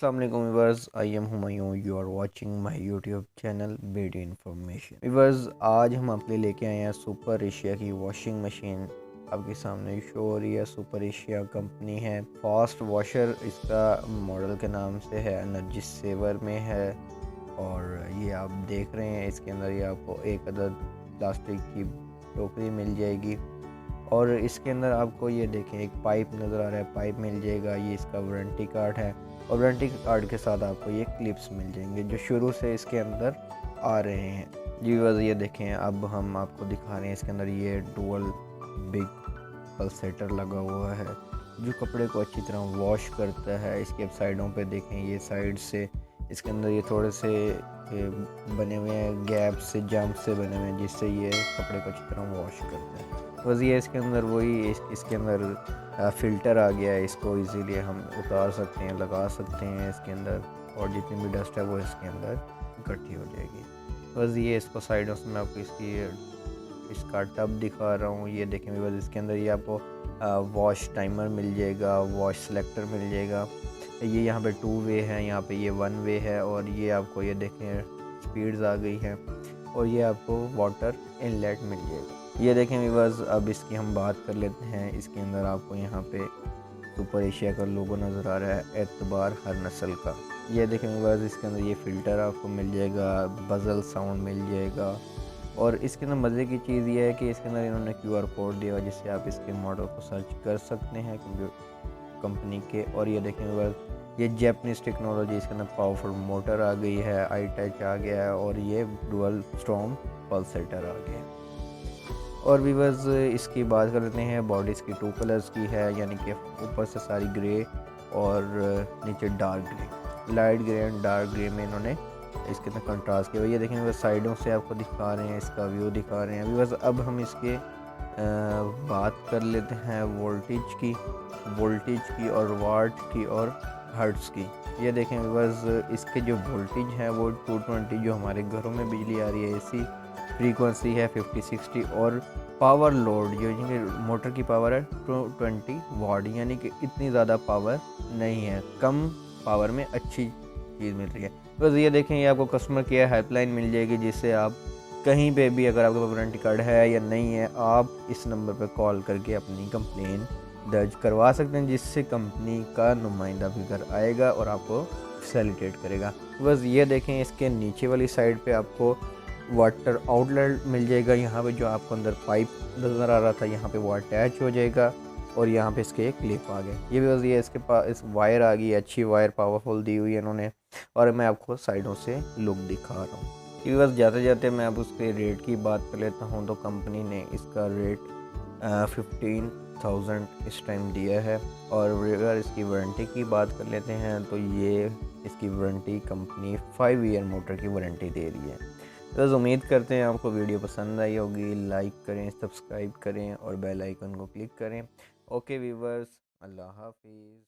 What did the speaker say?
अस्सलाम वालेकुम viewers, I am Humayun. You are watching my YouTube channel BD information. Viewers, आज हम आपके लिए लेके आए हैं सुपर एशिया की वॉशिंग मशीन। आपके सामने शो हो रही है। सुपर एशिया कंपनी है, फास्ट वॉशर इसका मॉडल के नाम से है, एनर्जी सेवर में है। और ये आप देख रहे हैं, इसके अंदर ये आपको एक अदद प्लास्टिक की टोकरी मिल जाएगी। और इसके अंदर आपको ये देखें एक पाइप नज़र आ रहा है, पाइप मिल जाएगा। ये इसका वारंटी कार्ड है और वारंटी कार्ड के साथ आपको ये क्लिप्स मिल जाएंगे जो शुरू से इसके अंदर आ रहे हैं। जी बस ये देखें, अब हम आपको दिखा रहे हैं इसके अंदर ये डुअल बिग पल्सेटर लगा हुआ है जो कपड़े को अच्छी तरह वॉश करता है। इसके साइडों पे देखें, ये साइड से इसके अंदर ये थोड़े से बने हुए हैं, गैप से जंप से बने हुए हैं, जिससे ये कपड़े को अच्छी तरह वॉश करता है। बस ये इसके अंदर वही इसके अंदर फ़िल्टर आ गया है। इसको इजीली हम उतार सकते हैं, लगा सकते हैं इसके अंदर, और जितनी भी डस्ट है वो इसके अंदर इकट्ठी हो जाएगी। बस ये इसको साइडों से मैं आपको इसका टब दिखा रहा हूँ। ये देखें बस इसके अंदर ये आपको वॉश टाइमर मिल जाएगा, वॉश सेलेक्टर मिल जाएगा। ये यहाँ पे 2 वे है, यहाँ पे ये 1 वे है। और ये आपको ये देखें स्पीड्स आ गई हैं। और ये आपको वाटर इनलेट मिल जाएगा। ये देखें व्यूअर्स, अब इसकी हम बात कर लेते हैं। इसके अंदर आपको यहाँ पे सुपर एशिया का लोगो नज़र आ रहा है, एतबार हर नस्ल का। ये देखें व्यूअर्स, इसके अंदर ये फ़िल्टर आपको मिल जाएगा, बजल साउंड मिल जाएगा। और इसके अंदर मज़े की चीज़ ये है कि इसके अंदर इन्होंने QR कोड दिया हुआ, जिससे आप इसके मॉडल को सर्च कर सकते हैं कंपनी के। और ये देखें व्यूअर्स, ये जैपनीज़ टेक्नोलॉजी, इसके अंदर पावरफुल मोटर आ गई है, आई टच आ गया है, और ये डुअल स्टॉर्म पल्सेटर आ गया है। और व्यूअर्स, इसकी बात कर लेते हैं। बॉडी इसकी 2 कलर्स की है, यानी कि ऊपर से सारी ग्रे और नीचे dark grey, light grey and dark grey में इन्होंने इसके अंदर कंट्रास्ट किया हुआ। ये देखें व्यूअर्स, साइडों से आपको दिखा रहे हैं, इसका व्यू दिखा रहे हैं। व्यूअर्स, अब हम इसके बात कर लेते हैं वोल्टेज की और वाट की और हर्ट्ज़ की। ये देखें व्यूअर्स, इसके जो वोल्टेज है वो 220, जो हमारे घरों में बिजली आ रही है, एसी फ्रीक्वेंसी है 50-60। और पावर लोड जो मोटर की पावर है 20 वाट, यानी कि इतनी ज़्यादा पावर नहीं है, कम पावर में अच्छी चीज़ मिल रही है। बस ये देखें, ये आपको कस्टमर केयर हेल्पलाइन मिल जाएगी, जिससे आप कहीं पे भी, अगर आपके पास वारंटी कार्ड है या नहीं है, आप इस नंबर पर कॉल करके अपनी कंप्लेन दर्ज करवा सकते हैं, जिससे कंपनी का नुमाइंदा भी घर आएगा और आपको फैसिलिटेट करेगा। बस ये देखें, इसके नीचे वाली साइड पे आपको वाटर आउटलेट मिल जाएगा। यहाँ पे जो आपको अंदर पाइप नज़र आ रहा था, यहाँ पे वो अटैच हो जाएगा। और यहाँ पे इसके क्लिप आ गए। ये भी बस ये इसके पास इस वायर आ गई, अच्छी वायर पावरफुल दी हुई है इन्होंने। और मैं आपको साइडों से लुक दिखा रहा हूँ। ये बस जाते जाते मैं अब उसके रेट की बात कर लेता हूँ। तो कंपनी ने इसका रेट 15,000 इस टाइम दिया है। और अगर इसकी वारंटी की बात कर लेते हैं, तो ये इसकी वारंटी कंपनी 5 ईयर मोटर की वारंटी दे रही है। बस उम्मीद करते हैं आपको वीडियो पसंद आई होगी। लाइक करें, सब्सक्राइब करें और बेल आइकन को क्लिक करें। ओके व्यूवर्स, अल्लाह हाफिज़।